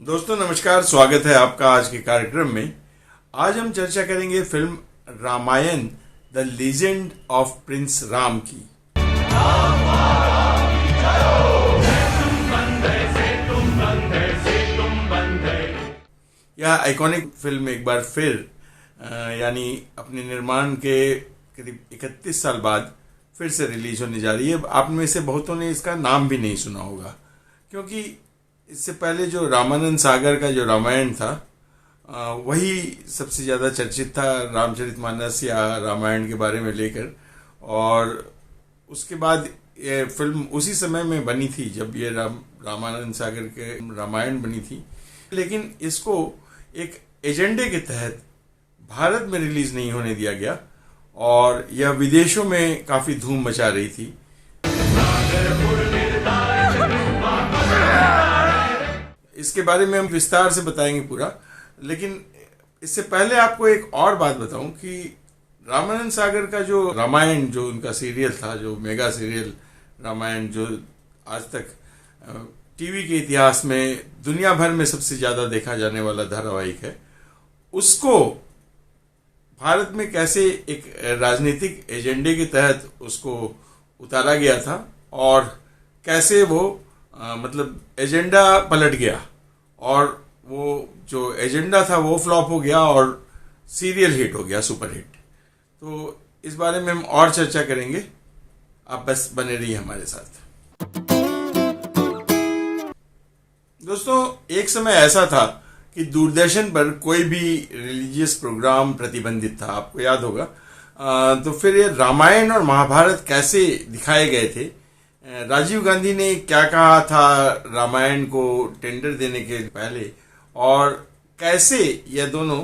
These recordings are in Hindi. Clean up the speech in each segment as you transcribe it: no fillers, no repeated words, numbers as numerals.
दोस्तों नमस्कार, स्वागत है आपका आज के कार्यक्रम में। आज हम चर्चा करेंगे film Ramayan the legend of prince Ram की। यह आइकॉनिक फिल्म एक बार फिर यानी अपने निर्माण के करीब 31 साल बाद फिर से रिलीज होने जा रही है। आप में से बहुतों ने इसका नाम भी नहीं सुना होगा, क्योंकि इससे पहले जो रामानंद सागर का जो रामायण था वही सबसे ज़्यादा चर्चित था, रामचरितमानस या रामायण के बारे में लेकर। और उसके बाद ये फिल्म उसी समय में बनी थी जब ये रामानंद सागर के रामायण बनी थी, लेकिन इसको एक एजेंडे के तहत भारत में रिलीज नहीं होने दिया गया और यह विदेशों में काफ़ी धूम मचा रही थी। इसके बारे में हम विस्तार से बताएंगे पूरा, लेकिन इससे पहले आपको एक और बात बताऊं कि रामानंद सागर का जो रामायण, जो उनका सीरियल था, जो मेगा सीरियल रामायण, जो आज तक टीवी के इतिहास में दुनिया भर में सबसे ज़्यादा देखा जाने वाला धारावाहिक है, उसको भारत में कैसे एक राजनीतिक एजेंडे के तहत उसको उतारा गया था और कैसे वो मतलब एजेंडा पलट गया और वो जो एजेंडा था वो फ्लॉप हो गया और सीरियल हिट हो गया, सुपर हिट। तो इस बारे में हम और चर्चा करेंगे, आप बस बने रहिए हमारे साथ। दोस्तों, एक समय ऐसा था कि दूरदर्शन पर कोई भी रिलीजियस प्रोग्राम प्रतिबंधित था, आपको याद होगा। तो फिर ये रामायण और महाभारत कैसे दिखाए गए थे, राजीव गांधी ने क्या कहा था रामायण को टेंडर देने के पहले, और कैसे ये दोनों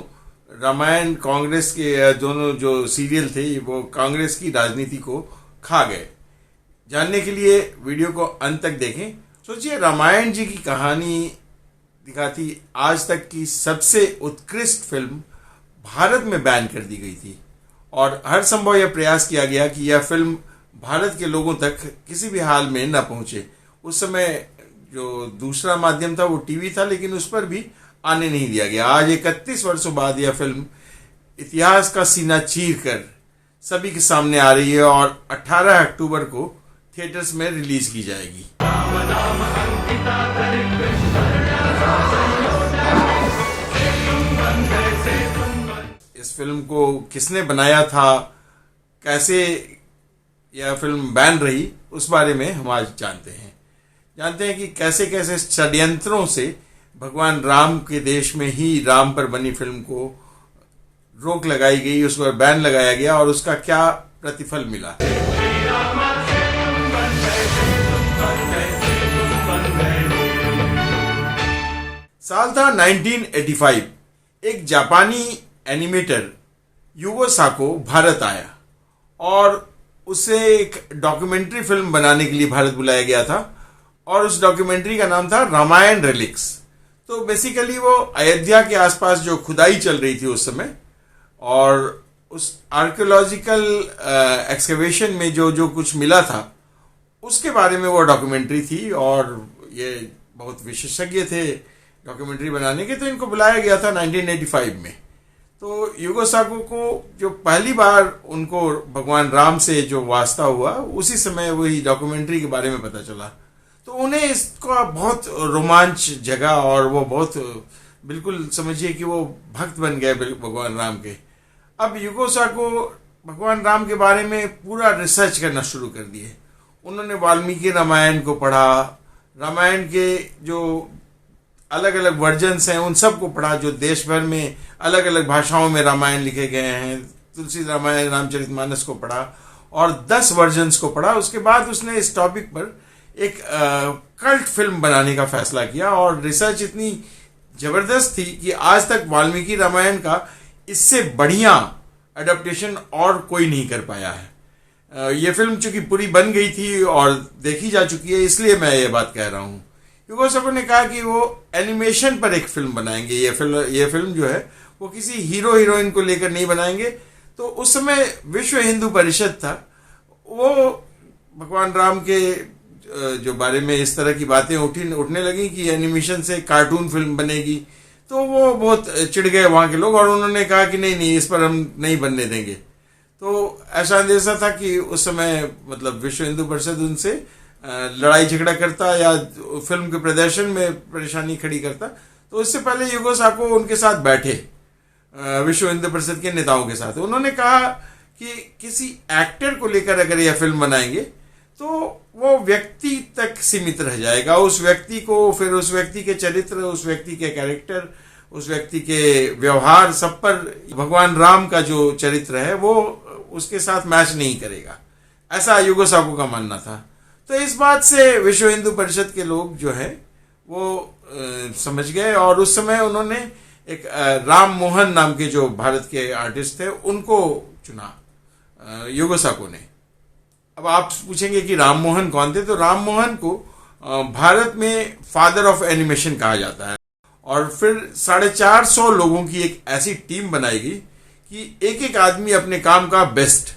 रामायण कांग्रेस के दोनों जो सीरियल थे वो कांग्रेस की राजनीति को खा गए। जानने के लिए वीडियो को अंत तक देखें। सोचिए, रामायण जी की कहानी दिखाती आज तक की सबसे उत्कृष्ट फिल्म भारत में बैन कर दी गई थी और हर संभव यह प्रयास किया गया कि यह फिल्म भारत के लोगों तक किसी भी हाल में न पहुंचे। उस समय जो दूसरा माध्यम था वो टीवी था, लेकिन उस पर भी आने नहीं दिया गया। आज 31 वर्षों बाद यह फिल्म इतिहास का सीना चीर कर सभी के सामने आ रही है और 18 अक्टूबर को थिएटर्स में रिलीज की जाएगी। इस फिल्म को किसने बनाया था, कैसे यह फिल्म बैन रही, उस बारे में हम आज जानते हैं कि कैसे कैसे षड्यंत्रों से भगवान राम के देश में ही राम पर बनी फिल्म को रोक लगाई गई, उस पर बैन लगाया गया और उसका क्या प्रतिफल मिला। साल था 1985। एक जापानी एनिमेटर युगो साको भारत आया और उसे एक डॉक्यूमेंट्री फिल्म बनाने के लिए भारत बुलाया गया था और उस डॉक्यूमेंट्री का नाम था रामायण रिलिक्स। तो बेसिकली वो अयोध्या के आसपास जो खुदाई चल रही थी उस समय, और उस आर्कियोलॉजिकल एक्सकेवेशन में जो कुछ मिला था उसके बारे में वो डॉक्यूमेंट्री थी। और ये बहुत विशेषज्ञ थे डॉक्यूमेंट्री बनाने के, तो इनको बुलाया गया था 1985 में। तो युगो साको को जो पहली बार उनको भगवान राम से जो वास्ता हुआ, उसी समय वही डॉक्यूमेंट्री के बारे में पता चला। तो उन्हें इसका बहुत रोमांच जगा और वो बहुत, बिल्कुल समझिए कि वो भक्त बन गए भगवान राम के। अब युगो साको भगवान राम के बारे में पूरा रिसर्च करना शुरू कर दिए। उन्होंने वाल्मीकि रामायण को पढ़ा, रामायण के जो अलग अलग वर्जन्स हैं उन सब को पढ़ा, जो देश भर में अलग अलग भाषाओं में रामायण लिखे गए हैं। तुलसी रामायण, रामचरितमानस को पढ़ा और 10 वर्जन्स को पढ़ा। उसके बाद उसने इस टॉपिक पर एक कल्ट फिल्म बनाने का फैसला किया और रिसर्च इतनी जबरदस्त थी कि आज तक वाल्मीकि रामायण का इससे बढ़िया अडेप्टेशन और कोई नहीं कर पाया है। ये फिल्म चूंकि पूरी बन गई थी और देखी जा चुकी है, इसलिए मैं ये बात कह रहा हूँ। युगो साको ने कहा कि वो एनिमेशन पर एक फिल्म बनाएंगे। ये फिल्म जो है वो किसी हीरो हीरोइन को लेकर नहीं बनाएंगे। तो उस समय विश्व हिंदू परिषद था, वो भगवान राम के जो बारे में इस तरह की बातें उठने लगी कि एनिमेशन से कार्टून फिल्म बनेगी, तो वो बहुत चिढ़ गए वहाँ के लोग और उन्होंने कहा कि नहीं नहीं, इस पर हम नहीं बनने देंगे। तो ऐसा अंदेशा था कि उस समय मतलब विश्व हिंदू परिषद उनसे लड़ाई झगड़ा करता या फिल्म के प्रदर्शन में परेशानी खड़ी करता। तो उससे पहले युगो साको उनके साथ बैठे, विश्व हिंदू परिषद के नेताओं के साथ। उन्होंने कहा कि किसी एक्टर को लेकर अगर यह फिल्म बनाएंगे तो वो व्यक्ति तक सीमित रह जाएगा, उस व्यक्ति को, फिर उस व्यक्ति के चरित्र, उस व्यक्ति के कैरेक्टर, उस व्यक्ति के व्यवहार, सब पर भगवान राम का जो चरित्र है वो उसके साथ मैच नहीं करेगा, ऐसा युगो साको का मानना था। तो इस बात से विश्व हिंदू परिषद के लोग जो है वो समझ गए और उस समय उन्होंने एक राम मोहन नाम के जो भारत के आर्टिस्ट थे उनको चुना, युगो साको ने। अब आप पूछेंगे कि राम मोहन कौन थे, तो राम मोहन को भारत में फादर ऑफ एनिमेशन कहा जाता है। और फिर 450 लोगों की एक ऐसी टीम बनाई गई कि एक एक आदमी अपने काम का बेस्ट।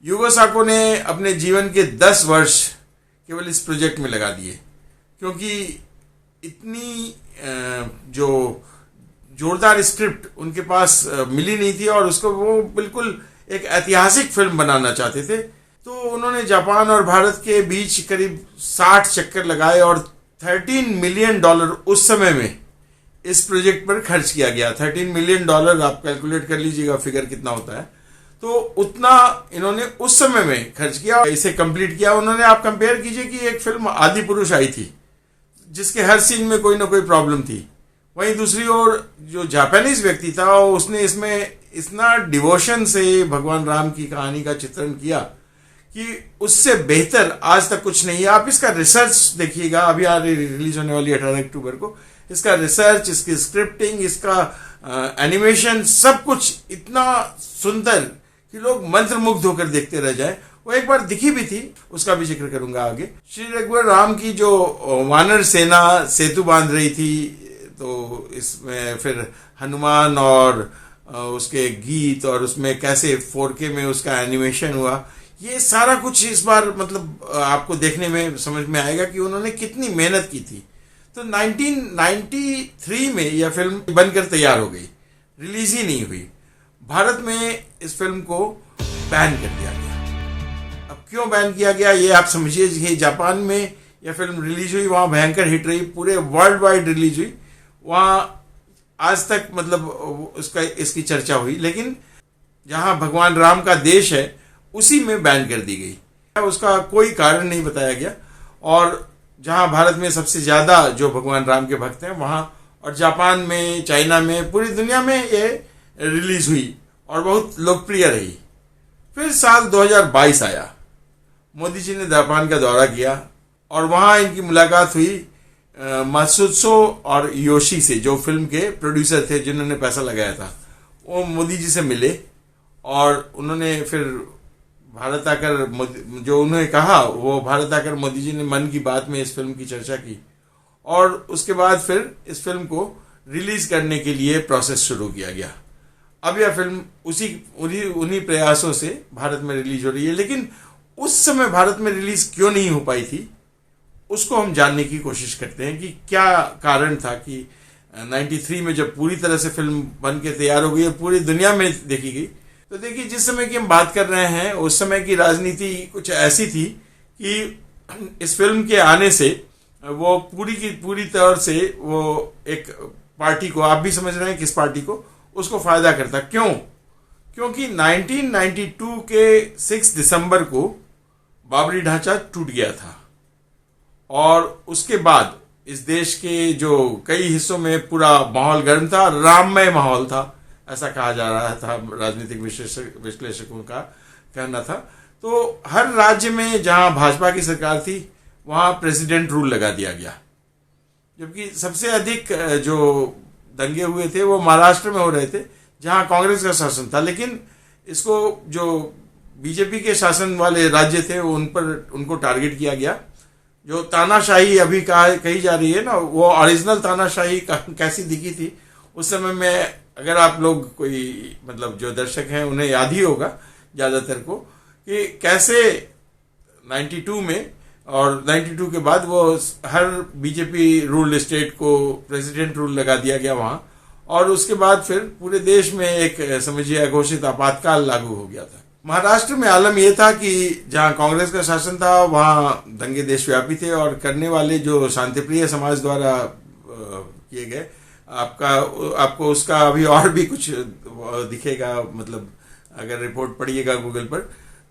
युगो साको ने अपने जीवन के 10 वर्ष केवल इस प्रोजेक्ट में लगा दिए, क्योंकि इतनी जो जोरदार स्क्रिप्ट उनके पास मिली नहीं थी और उसको वो बिल्कुल एक ऐतिहासिक फिल्म बनाना चाहते थे। तो उन्होंने जापान और भारत के बीच करीब 60 चक्कर लगाए और $13 मिलियन उस समय में इस प्रोजेक्ट पर खर्च किया गया। $13 मिलियन, आप कैलकुलेट कर लीजिएगा फिगर कितना होता है। तो उतना इन्होंने उस समय में खर्च किया और इसे कंप्लीट किया। उन्होंने, आप कंपेयर कीजिए कि एक फिल्म आदि पुरुष आई थी जिसके हर सीन में कोई ना कोई प्रॉब्लम थी, वहीं दूसरी ओर जो जापानीज व्यक्ति था उसने इसमें इतना डिवोशन से भगवान राम की कहानी का चित्रण किया कि उससे बेहतर आज तक कुछ नहीं है। आप इसका रिसर्च देखिएगा, अभी आ रिलीज होने वाली 18 अक्टूबर को। इसका रिसर्च, इसकी स्क्रिप्टिंग, इसका एनिमेशन, सब कुछ इतना सुंदर कि लोग मंत्रमुग्ध होकर देखते रह जाए। वो एक बार दिखी भी थी, उसका भी जिक्र करूंगा आगे। श्री रघुवर राम की जो वानर सेना सेतु बांध रही थी, तो इसमें फिर हनुमान और उसके गीत और उसमें कैसे 4K में उसका एनिमेशन हुआ, ये सारा कुछ इस बार मतलब आपको देखने में समझ में आएगा कि उन्होंने कितनी मेहनत की थी। तो 1993 में यह फिल्म बनकर तैयार हो गई, रिलीज ही नहीं हुई। भारत में इस फिल्म को बैन कर दिया गया। अब क्यों बैन किया गया ये आप समझिए। कि जापान में यह फिल्म रिलीज हुई, वहां भयंकर हिट रही, पूरे वर्ल्ड वाइड रिलीज हुई, वहां आज तक मतलब उसका इसकी चर्चा हुई। लेकिन जहां भगवान राम का देश है उसी में बैन कर दी गई, उसका कोई कारण नहीं बताया गया। और जहां भारत में सबसे ज्यादा जो भगवान राम के भक्त हैं वहां, और जापान में, चाइना में, पूरी दुनिया में ये रिलीज हुई और बहुत लोकप्रिय रही। फिर साल 2022 आया, मोदी जी ने जापान का दौरा किया और वहां इनकी मुलाकात हुई मात्सुत्सो और योशी से, जो फिल्म के प्रोड्यूसर थे जिन्होंने पैसा लगाया था। वो मोदी जी से मिले और उन्होंने फिर भारत आकर जो उन्होंने कहा वो भारत आकर मोदी जी ने मन की बात में इस फिल्म की चर्चा की और उसके बाद फिर इस फिल्म को रिलीज करने के लिए प्रोसेस शुरू किया गया। अब यह फिल्म उन्हीं प्रयासों से भारत में रिलीज हो रही है। लेकिन उस समय भारत में रिलीज क्यों नहीं हो पाई थी, उसको हम जानने की कोशिश करते हैं कि क्या कारण था कि 93 में जब पूरी तरह से फिल्म बन के तैयार हो गई और पूरी दुनिया में देखी गई। तो देखिए, जिस समय की हम बात कर रहे हैं उस समय की राजनीति कुछ ऐसी थी कि इस फिल्म के आने से वो पूरी की पूरी तरह से वो एक पार्टी को, आप भी समझ रहे हैं किस पार्टी को, उसको फायदा करता। क्यों? क्योंकि 1992 के 6 दिसंबर को बाबरी ढांचा टूट गया था और उसके बाद इस देश के जो कई हिस्सों में पूरा माहौल गर्म था, राममय माहौल था, ऐसा कहा जा रहा था, राजनीतिक विश्लेषकों का कहना था। तो हर राज्य में जहां भाजपा की सरकार थी वहां प्रेसिडेंट रूल लगा दिया गया, जबकि सबसे अधिक जो दंगे हुए थे वो महाराष्ट्र में हो रहे थे जहां कांग्रेस का शासन था। लेकिन इसको जो बीजेपी के शासन वाले राज्य थे उनको टारगेट किया गया। जो तानाशाही अभी कही जा रही है ना, वो ओरिजिनल तानाशाही कैसी दिखी थी उस समय में, अगर आप लोग कोई मतलब जो दर्शक हैं उन्हें याद ही होगा ज्यादातर को, कि कैसे 92 में और 92 के बाद वो हर बीजेपी रूल्ड स्टेट को प्रेसिडेंट रूल लगा दिया गया वहां, और उसके बाद फिर पूरे देश में एक समझिए अघोषित आपातकाल लागू हो गया था। महाराष्ट्र में आलम यह था कि जहां कांग्रेस का शासन था वहां दंगे देशव्यापी थे, और करने वाले जो शांतिप्रिय समाज द्वारा किए गए, आपको उसका अभी और भी कुछ दिखेगा, मतलब अगर रिपोर्ट पढ़िएगा गूगल पर,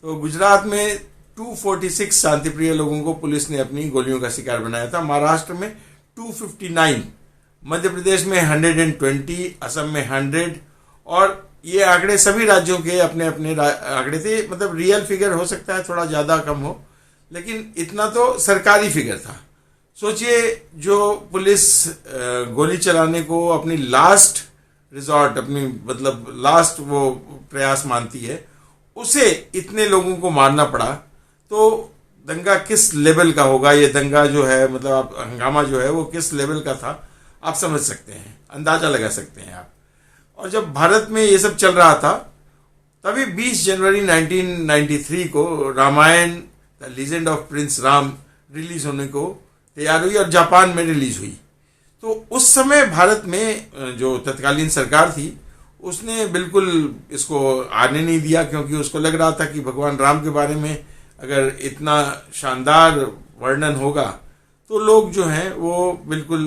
तो गुजरात में 246 शांतिप्रिय लोगों को पुलिस ने अपनी गोलियों का शिकार बनाया था, महाराष्ट्र में 259, मध्य प्रदेश में 120, असम में 100, और ये आंकड़े सभी राज्यों के अपने अपने आंकड़े थे। मतलब रियल फिगर हो सकता है थोड़ा ज्यादा कम हो, लेकिन इतना तो सरकारी फिगर था। सोचिए, जो पुलिस गोली चलाने को अपनी लास्ट रिजॉर्ट, अपनी मतलब लास्ट वो प्रयास मानती है, उसे इतने लोगों को मारना पड़ा, तो दंगा किस लेवल का होगा। ये दंगा जो है, मतलब आप हंगामा जो है वो किस लेवल का था, आप समझ सकते हैं, अंदाजा लगा सकते हैं आप। और जब भारत में ये सब चल रहा था, तभी 20 जनवरी 1993 को Ramayan the legend of prince Ram release होने को तैयार हुई और जापान में रिलीज हुई। तो उस समय भारत में जो तत्कालीन सरकार थी उसने बिल्कुल इसको आने नहीं दिया, क्योंकि उसको लग रहा था कि भगवान राम के बारे में अगर इतना शानदार वर्णन होगा तो लोग जो हैं वो बिल्कुल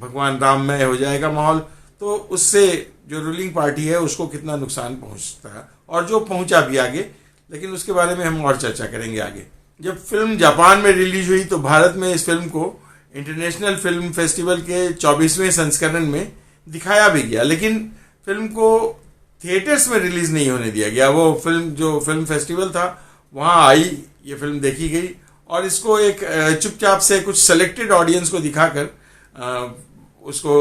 भगवान राम में हो जाएगा माहौल, तो उससे जो रूलिंग पार्टी है उसको कितना नुकसान पहुंचता है, और जो पहुंचा भी आगे, लेकिन उसके बारे में हम और चर्चा करेंगे आगे। जब फिल्म जापान में रिलीज हुई तो भारत में इस फिल्म को इंटरनेशनल फिल्म फेस्टिवल के 24वें संस्करण में दिखाया भी गया, लेकिन फिल्म को थिएटर्स में रिलीज नहीं होने दिया गया। वो फिल्म जो फिल्म फेस्टिवल था वहां आई, ये फिल्म देखी गई, और इसको एक चुपचाप से कुछ सेलेक्टेड ऑडियंस को दिखाकर उसको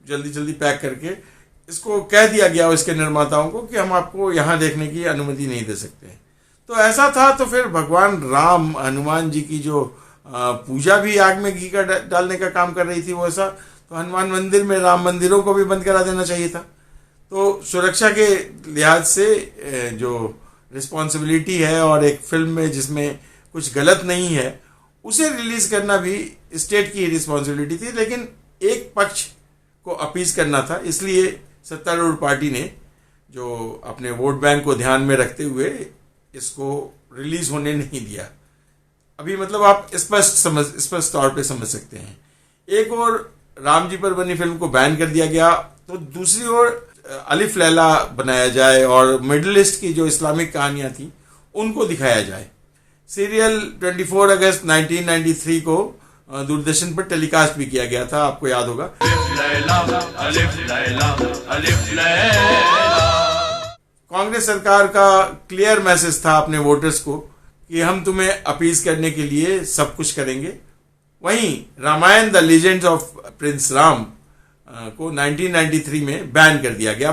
जल्दी जल्दी पैक करके इसको कह दिया गया इसके निर्माताओं को कि हम आपको यहाँ देखने की अनुमति नहीं दे सकते। तो ऐसा था। तो फिर भगवान राम, हनुमान जी की जो पूजा भी आग में घी का डालने का काम कर रही थी, वो ऐसा, तो हनुमान मंदिर में राम मंदिरों को भी बंद करा देना चाहिए था। तो सुरक्षा के लिहाज से जो रिस्पॉन्सिबिलिटी है, और एक फिल्म में जिसमें कुछ गलत नहीं है उसे रिलीज करना भी स्टेट की रिस्पॉन्सिबिलिटी थी, लेकिन एक पक्ष को अपीज करना था, इसलिए सत्तारूढ़ पार्टी ने जो अपने वोट बैंक को ध्यान में रखते हुए इसको रिलीज होने नहीं दिया। अभी मतलब आप स्पष्ट तौर पे समझ सकते हैं। एक और राम जी पर बनी फिल्म को बैन कर दिया गया, तो दूसरी ओर अलिफ लैला बनाया जाए और मिडिल ईस्ट की जो इस्लामिक कहानियां थी उनको दिखाया जाए। सीरियल 24 अगस्त 1993 को दूरदर्शन पर टेलीकास्ट भी किया गया था, आपको याद होगा। कांग्रेस सरकार का क्लियर मैसेज था अपने वोटर्स को कि हम तुम्हें अपीज करने के लिए सब कुछ करेंगे। वहीं Ramayan the legends of prince Ram को 1993 में बैन कर दिया गया।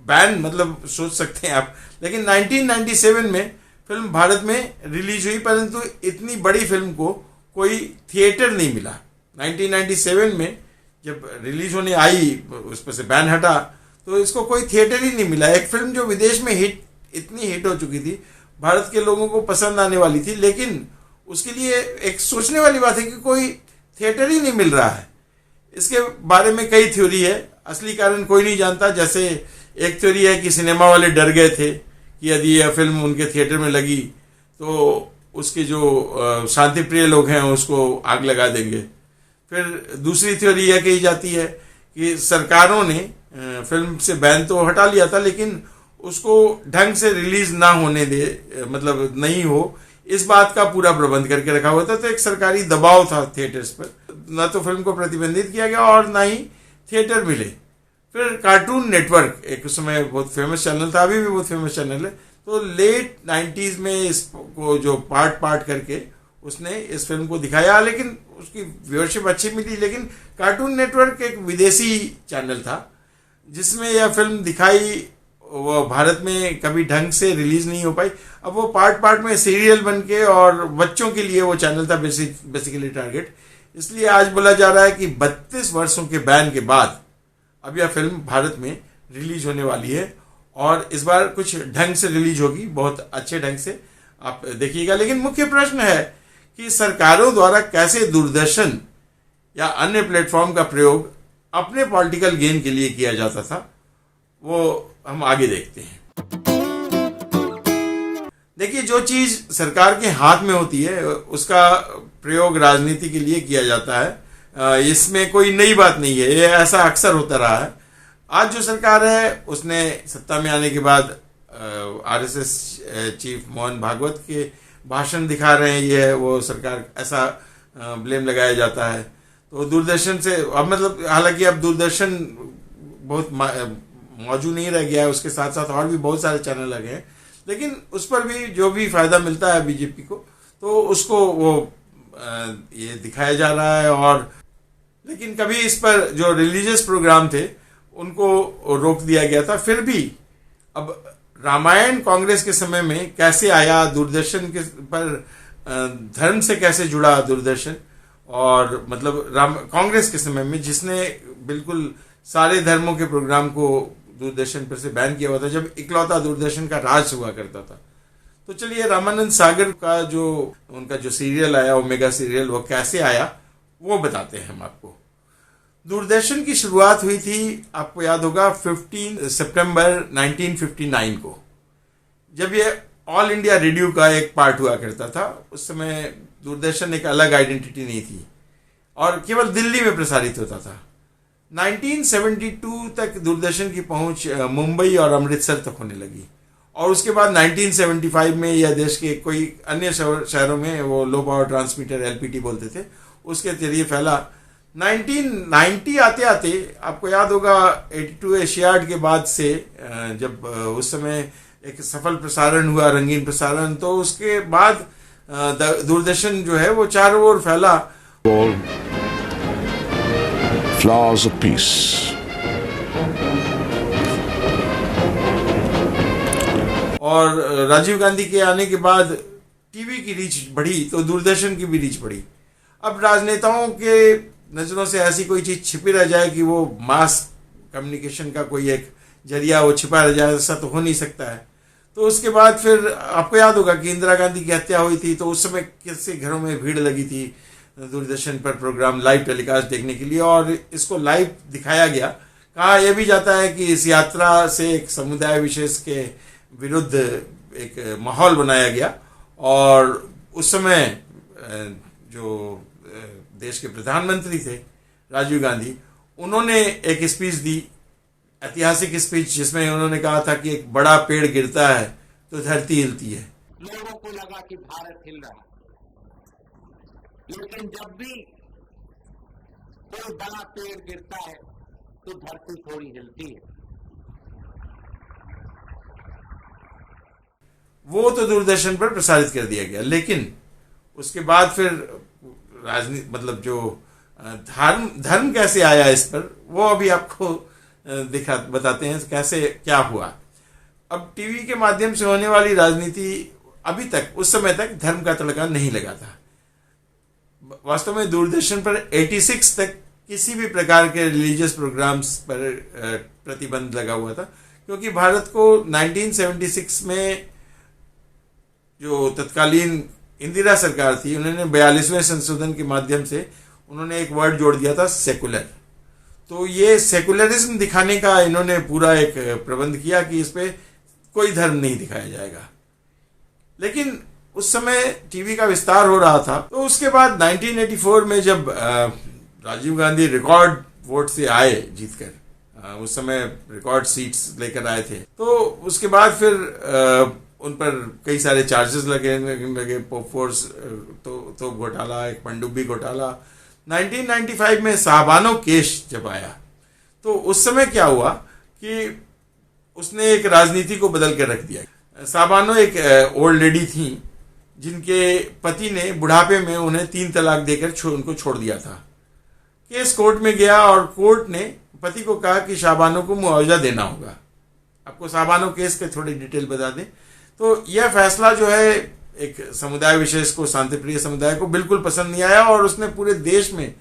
बैन मतलब सोच सकते हैं आप, लेकिन 1997 में फिल्म भारत में रिलीज हुई, परंतु इतनी बड़ी फिल्म को कोई थिएटर नहीं मिला। 1997 में जब रिलीज होने आई, उस पर से बैन हटा, तो इसको कोई थिएटर ही नहीं मिला। एक फिल्म जो विदेश में इतनी हिट हो चुकी थी, भारत के लोगों को पसंद आने वाली थी, लेकिन उसके लिए एक सोचने वाली बात है कि कोई थिएटर ही नहीं मिल रहा है। इसके बारे में कई थ्योरी है, असली कारण कोई नहीं जानता। जैसे एक थ्योरी है कि सिनेमा वाले डर गए थे कि यदि यह फिल्म उनके थिएटर में लगी तो उसके जो शांति प्रिय लोग हैं उसको आग लगा देंगे। फिर दूसरी थ्योरी यह कही जाती है कि सरकारों ने फिल्म से बैन तो हटा लिया था, लेकिन उसको ढंग से रिलीज ना होने दे, मतलब नहीं हो, इस बात का पूरा प्रबंध करके रखा हुआ था। तो एक सरकारी दबाव था थिएटर्स पर, ना तो फिल्म को प्रतिबंधित किया गया और ना ही थिएटर मिले। फिर कार्टून नेटवर्क एक उस समय बहुत फेमस चैनल था, अभी भी बहुत फेमस चैनल है, तो लेट 90s में इसको जो पार्ट करके उसने इस फिल्म को दिखाया, लेकिन उसकी व्यूअरशिप अच्छी मिली। लेकिन कार्टून नेटवर्क एक विदेशी चैनल था जिसमें यह फिल्म दिखाई, वो भारत में कभी ढंग से रिलीज नहीं हो पाई। अब वो पार्ट में सीरियल बन के, और बच्चों के लिए वो चैनल था बेसिकली टारगेट। इसलिए आज बोला जा रहा है कि 32 वर्षों के बैन के बाद अब यह फिल्म भारत में रिलीज होने वाली है, और इस बार कुछ ढंग से रिलीज होगी, बहुत अच्छे ढंग से, आप देखिएगा। लेकिन मुख्य प्रश्न है कि सरकारों द्वारा कैसे दूरदर्शन या अन्य प्लेटफॉर्म का प्रयोग अपने पॉलिटिकल गेन के लिए किया जाता था, वो हम आगे देखते हैं। देखिए, जो चीज सरकार के हाथ में होती है उसका प्रयोग राजनीति के लिए किया जाता है, इसमें कोई नई बात नहीं है, ये ऐसा अक्सर होता रहा है। आज जो सरकार है उसने सत्ता में आने के बाद आरएसएस चीफ मोहन भागवत के भाषण दिखा रहे हैं, ये वो सरकार, ऐसा ब्लेम लगाया जाता है। तो दूरदर्शन से अब मतलब, हालांकि अब दूरदर्शन बहुत मौजूद नहीं रह गया है, उसके साथ साथ और भी बहुत सारे चैनल लगे हैं, लेकिन उस पर भी जो भी फायदा मिलता है बीजेपी को, तो उसको वो ये दिखाया जा रहा है। और लेकिन कभी इस पर जो रिलीजियस प्रोग्राम थे उनको रोक दिया गया था। फिर भी अब रामायण कांग्रेस के समय में कैसे आया, दूरदर्शन के पर धर्म से कैसे जुड़ा दूरदर्शन, और मतलब कांग्रेस के समय में जिसने बिल्कुल सारे धर्मों के प्रोग्राम को दूरदर्शन पर से बैन किया हुआ था, जब इकलौता दूरदर्शन का राज हुआ करता था। तो चलिए, रामानंद सागर का जो उनका जो सीरियल आया, ओमेगा सीरियल, वो कैसे आया वो बताते हैं हम आपको। दूरदर्शन की शुरुआत हुई थी, आपको याद होगा, 15 सितंबर 1959 को, जब ये ऑल इंडिया रेडियो का एक पार्ट हुआ करता था। उस समय दूरदर्शन एक अलग आइडेंटिटी नहीं थी और केवल दिल्ली में प्रसारित होता था। 1972 तक दूरदर्शन की पहुंच मुंबई और अमृतसर तक होने लगी, और उसके बाद 1975 में यह देश के कोई अन्य शहरों में वो लो पावर ट्रांसमीटर एलपीटी बोलते थे, उसके जरिए फैला। 1990 आते आते आपको याद होगा 82 एशियाड के बाद से, जब उस समय एक सफल प्रसारण हुआ, रंगीन प्रसारण, तो उसके बाद दूरदर्शन जो है वो चारों ओर फैला। Flowers of peace. और राजीव गांधी के आने के बाद टीवी की रीच बढ़ी तो दूरदर्शन की भी रीच बढ़ी। अब राजनेताओं के नजरों से ऐसी कोई चीज छिपी रह जाए कि वो मास कम्युनिकेशन का कोई एक जरिया वो छिपा रह जाए, ऐसा तो हो नहीं सकता है। तो उसके बाद फिर आपको याद होगा कि इंदिरा गांधी की हत्या हुई थी, तो उस समय कैसे घरों में भीड़ लगी थी दूरदर्शन पर प्रोग्राम लाइव टेलीकास्ट देखने के लिए, और इसको लाइव दिखाया गया। कहा यह भी जाता है कि इस यात्रा से एक समुदाय विशेष के विरुद्ध एक माहौल बनाया गया, और उस समय जो देश के प्रधानमंत्री थे राजीव गांधी, उन्होंने एक स्पीच दी, ऐतिहासिक स्पीच, जिसमें उन्होंने कहा था कि एक बड़ा पेड़ गिरता है तो धरती हिलती है। लोगों को लगा कि भारत हिल रहा है, लेकिन जब भी कोई बड़ा पेड़ गिरता है तो धरती थोड़ी हिलती है। वो तो दूरदर्शन पर प्रसारित कर दिया गया, लेकिन उसके बाद फिर राजनीति, मतलब जो धर्म कैसे आया इस पर, वो अभी आपको बताते हैं कैसे क्या हुआ। अब टीवी के माध्यम से होने वाली राजनीति अभी तक, उस समय तक धर्म का तड़का नहीं लगा था। वास्तव में दूरदर्शन पर 86 तक किसी भी प्रकार के रिलीजियस प्रोग्राम्स पर प्रतिबंध लगा हुआ था, क्योंकि भारत को 1976 में जो तत्कालीन इंदिरा सरकार थी, उन्होंने 42वें संशोधन के माध्यम से उन्होंने एक वर्ड जोड़ दिया था, सेकुलर। तो ये सेकुलरिज्म दिखाने का इन्होंने पूरा एक प्रबंध किया कि इस पे कोई धर्म नहीं दिखाया जाएगा। लेकिन उस समय टीवी का विस्तार हो रहा था, तो उसके बाद 1984 में जब राजीव गांधी रिकॉर्ड वोट से आए जीतकर, उस समय रिकॉर्ड सीट्स लेकर आए थे, तो उसके बाद फिर उन पर कई सारे चार्जेस लगे, पोफोर्स तो घोटाला, एक पनडुब्बी घोटाला। 1995 में साहबानो केस जब आया, तो उस समय क्या हुआ कि उसने एक राजनीति को बदल कर रख दिया। साहबानो एक ओल्ड लेडी थी, जिनके पति ने बुढ़ापे में उन्हें 3 तलाक देकर उनको छोड़ दिया था। केस कोर्ट में गया और कोर्ट ने पति को कहा कि शाहबानो को मुआवजा देना होगा। आपको शाहबानो केस के थोड़ी डिटेल बता दें तो यह फैसला जो है एक समुदाय विशेष को, शांतिप्रिय समुदाय को बिल्कुल पसंद नहीं आया, और उसने पूरे देश में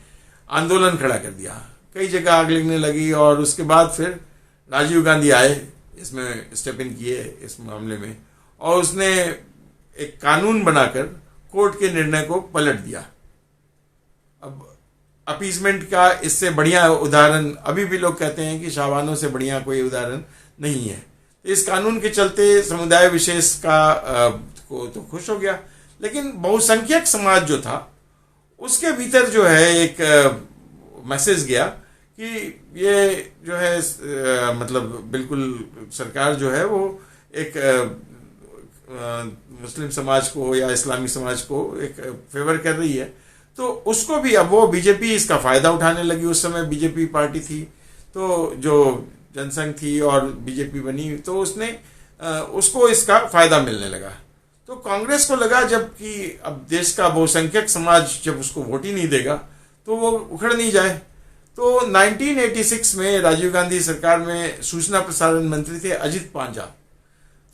आंदोलन खड़ा कर दिया, कई जगह आग लगने लगी। और उसके बाद फिर राजीव गांधी आए, इसमें स्टेप इन किए इस मामले में, और उसने एक कानून बनाकर कोर्ट के निर्णय को पलट दिया। अब अपीजमेंट का इससे बढ़िया उदाहरण, अभी भी लोग कहते हैं कि शाहबानों से बढ़िया कोई उदाहरण नहीं है। इस कानून के चलते समुदाय विशेष का को तो खुश हो गया, लेकिन बहुसंख्यक समाज जो था उसके भीतर जो है एक मैसेज गया कि ये जो है मतलब बिल्कुल सरकार जो है वो एक मुस्लिम समाज को या इस्लामी समाज को एक फेवर कर रही है। तो उसको भी, अब वो बीजेपी इसका फायदा उठाने लगी। उस समय बीजेपी पार्टी थी, तो जो जनसंघ थी और बीजेपी बनी, तो उसने उसको इसका फायदा मिलने लगा। तो कांग्रेस को लगा जबकि अब देश का बहुसंख्यक समाज जब उसको वोट ही नहीं देगा तो वो उखड़ नहीं जाए। तो 1986 में राजीव गांधी सरकार में सूचना प्रसारण मंत्री थे अजित पांजा,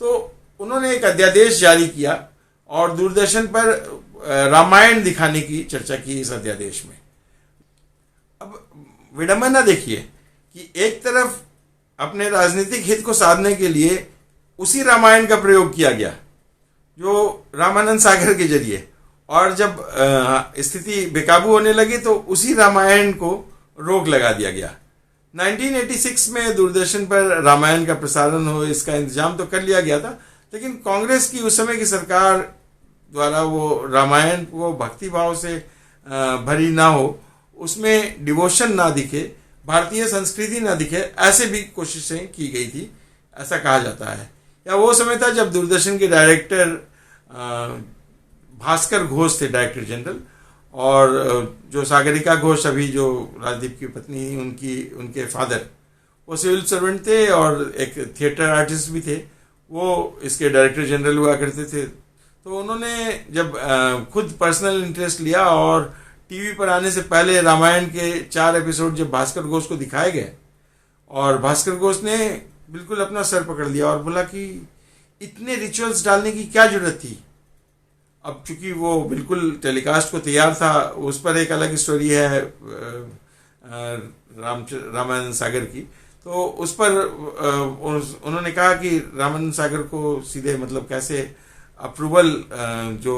तो उन्होंने एक अध्यादेश जारी किया और दूरदर्शन पर रामायण दिखाने की चर्चा की इस अध्यादेश में। अब विडंबना देखिए कि एक तरफ अपने राजनीतिक हित को साधने के लिए उसी रामायण का प्रयोग किया गया जो रामानंद सागर के जरिए, और जब स्थिति बेकाबू होने लगी तो उसी रामायण को रोक लगा दिया गया। 1986 में दूरदर्शन पर रामायण का प्रसारण हो इसका इंतजाम तो कर लिया गया था, लेकिन कांग्रेस की उस समय की सरकार द्वारा वो रामायण वो भक्ति भाव से भरी ना हो, उसमें डिवोशन ना दिखे, भारतीय संस्कृति ना दिखे, ऐसे भी कोशिशें की गई थी, ऐसा कहा जाता है। या वो समय था जब दूरदर्शन के डायरेक्टर भास्कर घोष थे, डायरेक्टर जनरल, और जो सागरिका घोष अभी जो राजदीप की पत्नी, उनके फादर वो सिविल सर्वेंट थे और एक थिएटर आर्टिस्ट भी थे, वो इसके डायरेक्टर जनरल हुआ करते थे। तो उन्होंने जब खुद पर्सनल इंटरेस्ट लिया और टीवी पर आने से पहले रामायण के 4 एपिसोड जब भास्कर घोष को दिखाए गए, और भास्कर घोष ने बिल्कुल अपना सर पकड़ लिया और बोला कि इतने रिचुअल्स डालने की क्या जरूरत थी। अब चूंकि वो बिल्कुल टेलीकास्ट को तैयार था, उस पर एक अलग स्टोरी है रामानंद सागर की, तो उस पर उन्होंने कहा कि रामानंद सागर को सीधे मतलब कैसे अप्रूवल जो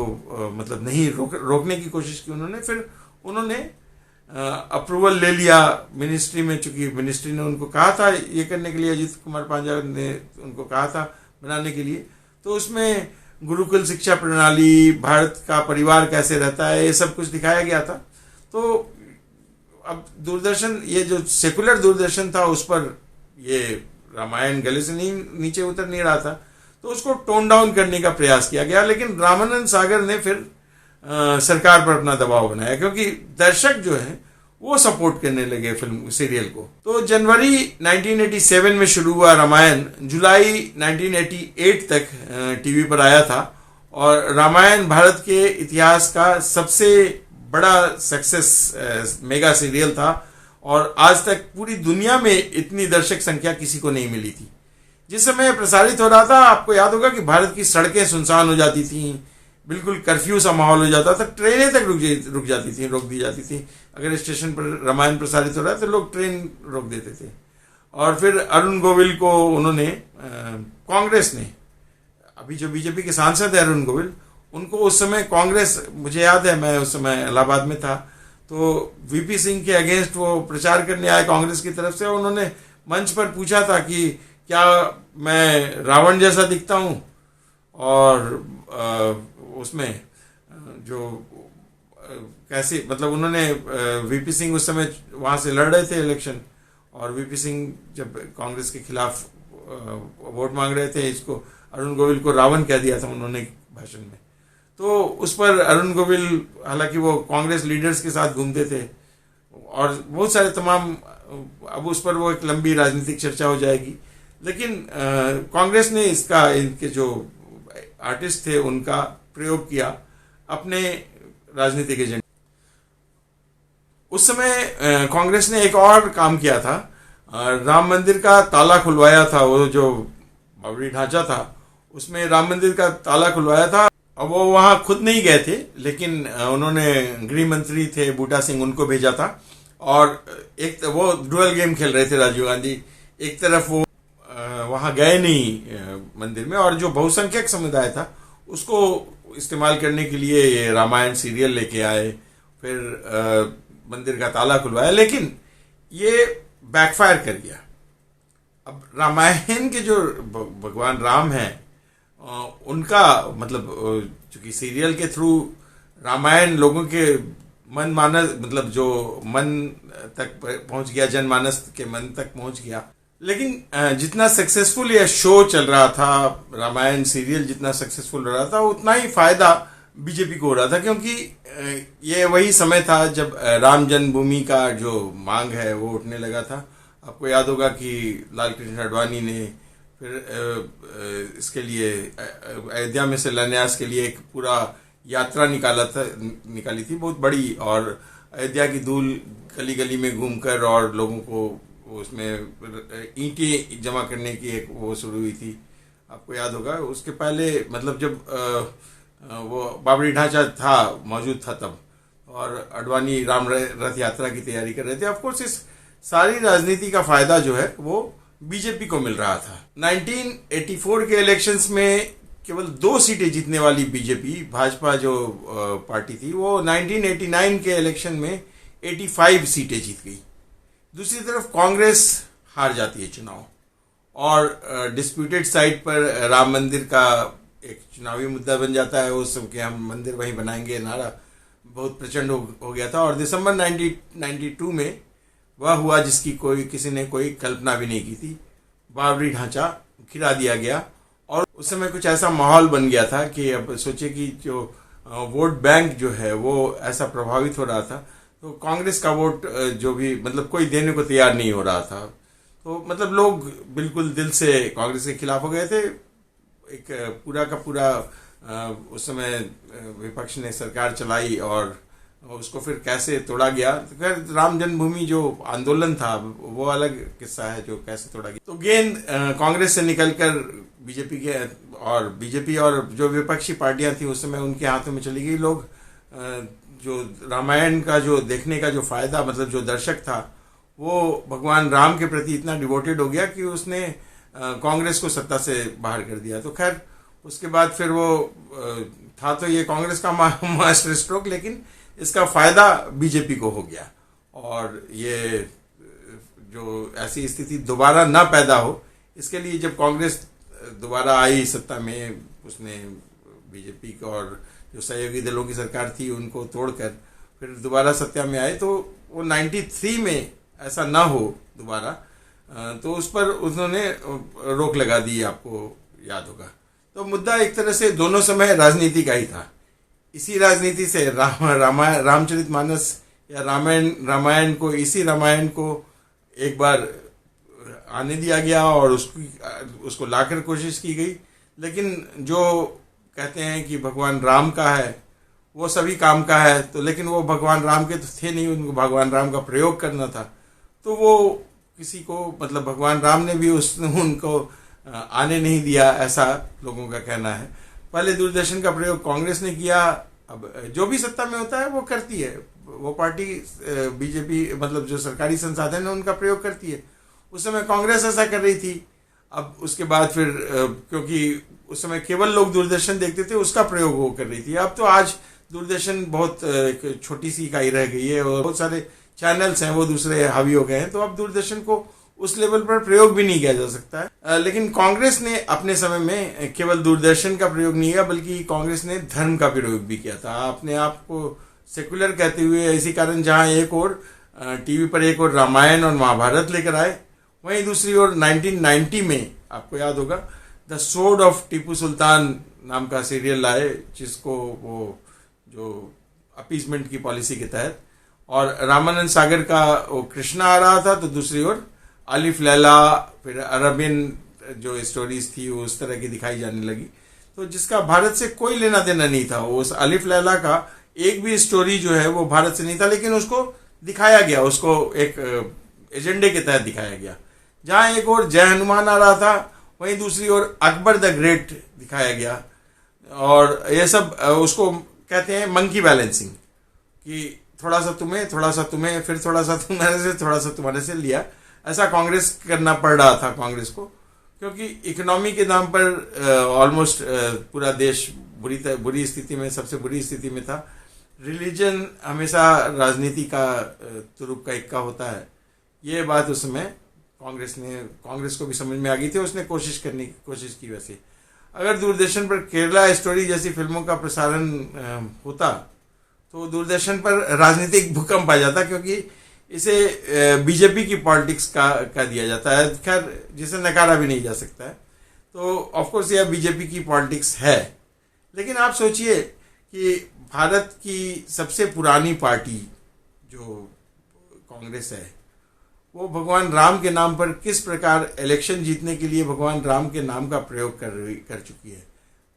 मतलब नहीं रोकने की कोशिश की उन्होंने, फिर उन्होंने अप्रूवल ले लिया मिनिस्ट्री में, चूंकि मिनिस्ट्री ने उनको कहा था ये करने के लिए, अजित कुमार पांजा ने उनको कहा था बनाने के लिए। तो उसमें गुरुकुल शिक्षा प्रणाली, भारत का परिवार कैसे रहता है, ये सब कुछ दिखाया गया था। तो अब दूरदर्शन, ये जो सेकुलर दूरदर्शन था, उस पर ये रामायण गले से नीचे उतर नहीं रहा था, तो उसको टोन डाउन करने का प्रयास किया गया। लेकिन रामानंद सागर ने फिर सरकार पर अपना दबाव बनाया, क्योंकि दर्शक जो है वो सपोर्ट करने लगे फिल्म सीरियल को। तो जनवरी 1987 में शुरू हुआ रामायण जुलाई 1988 तक टीवी पर आया था, और रामायण भारत के इतिहास का सबसे बड़ा सक्सेस मेगा सीरियल था, और आज तक पूरी दुनिया में इतनी दर्शक संख्या किसी को नहीं मिली थी। जिस समय प्रसारित हो रहा था, आपको याद होगा कि भारत की सड़कें सुनसान हो जाती थीं, बिल्कुल कर्फ्यू सा माहौल हो जाता था, ट्रेनें तक रुक जाती थी, रोक दी जाती थी। अगर स्टेशन पर रामायण प्रसारित हो रहा है तो लोग ट्रेन रोक देते थे। और फिर अरुण गोविल को उन्होंने कांग्रेस ने, अभी जो बीजेपी के सांसद है अरुण गोविल, उनको उस समय कांग्रेस, मुझे याद है मैं उस समय इलाहाबाद में था, तो वीपी सिंह के अगेंस्ट वो प्रचार करने आए कांग्रेस की तरफ से। उन्होंने मंच पर पूछा था कि क्या मैं रावण जैसा दिखता हूँ, और उसमें जो कैसे मतलब उन्होंने वीपी सिंह उस समय वहाँ से लड़ रहे थे इलेक्शन, और वीपी सिंह जब कांग्रेस के खिलाफ वोट मांग रहे थे, इसको अरुण गोविल को रावण कह दिया था उन्होंने भाषण में। तो उस पर अरुण गोविल, हालांकि वो कांग्रेस लीडर्स के साथ घूमते थे और बहुत सारे तमाम, अब उस पर वो एक लंबी राजनीतिक चर्चा हो जाएगी, लेकिन कांग्रेस ने इसका, इनके जो आर्टिस्ट थे उनका प्रयोग किया अपने राजनीतिक एजेंडे। उस समय कांग्रेस ने एक और काम किया था, राम मंदिर का ताला खुलवाया था। वो जो बाबरी ढांचा था उसमें राम मंदिर का ताला खुलवाया था। अब वो वहां खुद नहीं गए थे, लेकिन उन्होंने, गृह मंत्री थे बूटा सिंह, उनको भेजा था। और एक वो डुअल गेम खेल रहे थे राजीव गांधी, एक तरफ वो वहां गए नहीं मंदिर में, और जो बहुसंख्यक समुदाय था उसको इस्तेमाल करने के लिए ये रामायण सीरियल लेके आए, फिर मंदिर का ताला खुलवाया, लेकिन ये बैकफायर कर गया। अब रामायण के जो भगवान राम हैं उनका मतलब चूंकि सीरियल के थ्रू रामायण लोगों के मन मानस मतलब जो मन तक पहुंच गया, जनमानस के मन तक पहुंच गया, लेकिन जितना सक्सेसफुल यह शो चल रहा था, रामायण सीरियल जितना सक्सेसफुल रहा था, उतना ही फायदा बीजेपी को हो रहा था, क्योंकि ये वही समय था जब राम जन्मभूमि का जो मांग है वो उठने लगा था। आपको याद होगा कि लाल कृष्ण आडवाणी ने फिर इसके लिए अयोध्या में शिलान्यास के लिए एक पूरा यात्रा निकाली थी बहुत बड़ी, और अयोध्या की धूल गली गली में घूमकर और लोगों को उसमें ईंटें जमा करने की एक वो शुरू हुई थी। आपको याद होगा उसके पहले मतलब जब वो बाबरी ढांचा था मौजूद था तब, और आडवाणी राम रथ यात्रा की तैयारी कर रहे थे। ऑफकोर्स इस सारी राजनीति का फायदा जो है वो बीजेपी को मिल रहा था। 1984 के इलेक्शंस में केवल 2 सीटें जीतने वाली बीजेपी, भाजपा जो पार्टी थी, वो 1989 के इलेक्शन में 85 सीटें जीत गई। दूसरी तरफ कांग्रेस हार जाती है चुनाव, और डिस्प्यूटेड साइट पर राम मंदिर का एक चुनावी मुद्दा बन जाता है। उस समय हम मंदिर वहीं बनाएंगे नारा बहुत प्रचंड हो गया था, और दिसंबर 1992 में वह हुआ जिसकी किसी ने कोई कल्पना भी नहीं की थी। बाबरी ढांचा गिरा दिया गया, और उस समय कुछ ऐसा माहौल बन गया था कि अब सोचे कि जो वोट बैंक जो है वो ऐसा प्रभावित हो रहा था, तो कांग्रेस का वोट जो भी मतलब कोई देने को तैयार नहीं हो रहा था। तो मतलब लोग बिल्कुल दिल से कांग्रेस के खिलाफ हो गए थे। एक पूरा का पूरा उस समय विपक्ष ने सरकार चलाई, और उसको फिर कैसे तोड़ा गया, तो फिर राम जन्मभूमि जो आंदोलन था वो अलग किस्सा है जो कैसे तोड़ा गया। तो गेंद कांग्रेस से निकलकर बीजेपी और जो विपक्षी पार्टियां थी उस समय उनके हाथों में चली गई। लोग जो रामायण का जो देखने का जो फायदा मतलब जो दर्शक था वो भगवान राम के प्रति इतना डिवोटेड हो गया कि उसने कांग्रेस को सत्ता से बाहर कर दिया। तो खैर उसके बाद फिर वो था तो ये कांग्रेस का मास्टर स्ट्रोक, लेकिन इसका फायदा बीजेपी को हो गया, और ये जो ऐसी स्थिति दोबारा ना पैदा हो इसके लिए जब कांग्रेस दोबारा आई सत्ता में, उसने बीजेपी को और जो सहयोगी दलों की सरकार थी उनको तोड़कर फिर दोबारा सत्ता में आए। तो वो 93 में ऐसा ना हो दोबारा, तो उस पर उन्होंने रोक लगा दी, आपको याद होगा। तो मुद्दा एक तरह से दोनों समय राजनीति का ही था। इसी राजनीति से रामचरितमानस या रामायण को एक बार आने दिया गया और उसको लाकर कोशिश की गई। लेकिन जो कहते हैं कि भगवान राम का है वो सभी काम का है, तो लेकिन वो भगवान राम के तो थे नहीं, उनको भगवान राम का प्रयोग करना था। तो वो किसी को मतलब भगवान राम ने भी उनको आने नहीं दिया, ऐसा लोगों का कहना है। पहले दूरदर्शन का प्रयोग कांग्रेस ने किया, अब जो भी सत्ता में होता है वो करती है, वो पार्टी बीजेपी मतलब जो सरकारी संसाधन है उनका प्रयोग करती है। उस समय कांग्रेस ऐसा कर रही थी। अब उसके बाद फिर क्योंकि उस समय केवल लोग दूरदर्शन देखते थे, उसका प्रयोग वो कर रही थी। अब तो आज दूरदर्शन बहुत छोटी सी इकाई रह गई है और बहुत सारे चैनल्स हैं वो दूसरे हावी हो गए हैं, तो अब दूरदर्शन को उस लेवल पर प्रयोग भी नहीं किया जा सकता है। लेकिन कांग्रेस ने अपने समय में केवल दूरदर्शन का प्रयोग नहीं किया, बल्कि कांग्रेस ने धर्म का प्रयोग भी किया था, अपने आप को सेकुलर कहते हुए। इसी कारण जहां एक और टीवी पर एक और रामायण और महाभारत लेकर आए, वहीं दूसरी ओर 1990 में आपको याद होगा the sword of Tipu Sultan नाम का सीरियल लाए, जिसको वो जो अपीसमेंट की पॉलिसी के तहत, और रामानंद सागर का वो कृष्णा आ रहा था, तो दूसरी ओर अलिफ लैला, फिर अरबियन जो स्टोरीज थी वो उस तरह की दिखाई जाने लगी। तो जिसका भारत से कोई लेना देना नहीं था, उस अलिफ लैला का एक भी स्टोरी जो है वो भारत से नहीं था, लेकिन उसको दिखाया गया, उसको एक एजेंडे के तहत दिखाया गया। जहां एक और जय हनुमान आ रहा था, वहीं दूसरी ओर अकबर द ग्रेट दिखाया गया। और ये सब उसको कहते हैं मंकी बैलेंसिंग, कि थोड़ा सा तुम्हें, फिर थोड़ा सा तुम्हारे से, थोड़ा सा तुम्हारे से लिया। ऐसा कांग्रेस करना पड़ रहा था कांग्रेस को। क्योंकि इकोनॉमी के नाम पर ऑलमोस्ट पूरा देश बुरी स्थिति में, सबसे बुरी स्थिति में था। रिलीजन हमेशा राजनीति का तुरुप का इक्का होता है। ये बात उस समय कांग्रेस को भी समझ में आ गई थी, उसने कोशिश की। वैसे अगर दूरदर्शन पर केरला स्टोरी जैसी फिल्मों का प्रसारण होता तो दूरदर्शन पर राजनीतिक भूकंप आ जाता, क्योंकि इसे बीजेपी की पॉलिटिक्स का दिया जाता है। खैर, जिसे नकारा भी नहीं जा सकता है। तो ऑफकोर्स यह बीजेपी की पॉलिटिक्स है। लेकिन आप सोचिए कि भारत की सबसे पुरानी पार्टी जो कांग्रेस है, वो भगवान राम के नाम पर किस प्रकार इलेक्शन जीतने के लिए भगवान राम के नाम का प्रयोग कर चुकी है।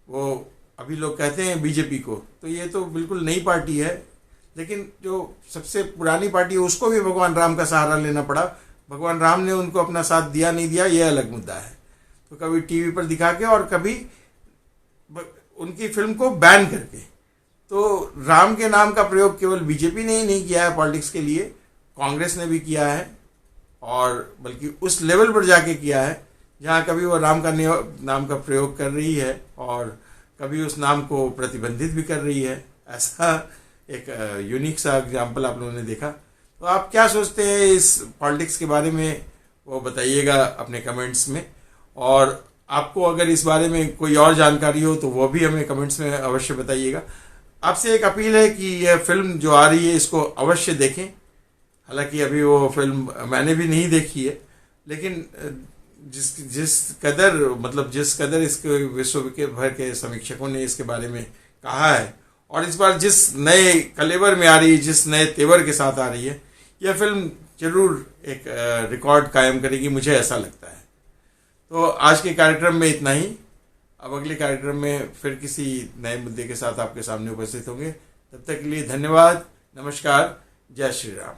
वो अभी लोग कहते हैं बीजेपी को, तो ये तो बिल्कुल नई पार्टी है। लेकिन जो सबसे पुरानी पार्टी है उसको भी भगवान राम का सहारा लेना पड़ा। भगवान राम ने उनको अपना साथ दिया नहीं दिया, ये अलग मुद्दा है। तो कभी टीवी पर दिखा के और कभी उनकी फिल्म को बैन करके। तो राम के नाम का प्रयोग केवल बीजेपी ने ही नहीं किया है पॉलिटिक्स के लिए, कांग्रेस ने भी किया है, और बल्कि उस लेवल पर जाके किया है जहां कभी वो राम का नाम का प्रयोग कर रही है और कभी उस नाम को प्रतिबंधित भी कर रही है। ऐसा एक यूनिक सा एग्जाम्पल आप लोगों ने देखा। तो आप क्या सोचते हैं इस पॉलिटिक्स के बारे में, वो बताइएगा अपने कमेंट्स में। और आपको अगर इस बारे में कोई और जानकारी हो तो वो भी हमें कमेंट्स में अवश्य बताइएगा। आपसे एक अपील है कि यह फिल्म जो आ रही है इसको अवश्य देखें। हालांकि अभी वो फिल्म मैंने भी नहीं देखी है, लेकिन जिस कदर इसके विश्व के भर के समीक्षकों ने इसके बारे में कहा है, और इस बार जिस नए कलेवर में आ रही है, जिस नए तेवर के साथ आ रही है, यह फिल्म जरूर एक रिकॉर्ड कायम करेगी, मुझे ऐसा लगता है। तो आज के कार्यक्रम में इतना ही। अब अगले कार्यक्रम में फिर किसी नए मुद्दे के साथ आपके सामने उपस्थित होंगे। तब तक के लिए धन्यवाद, नमस्कार, जय श्री राम।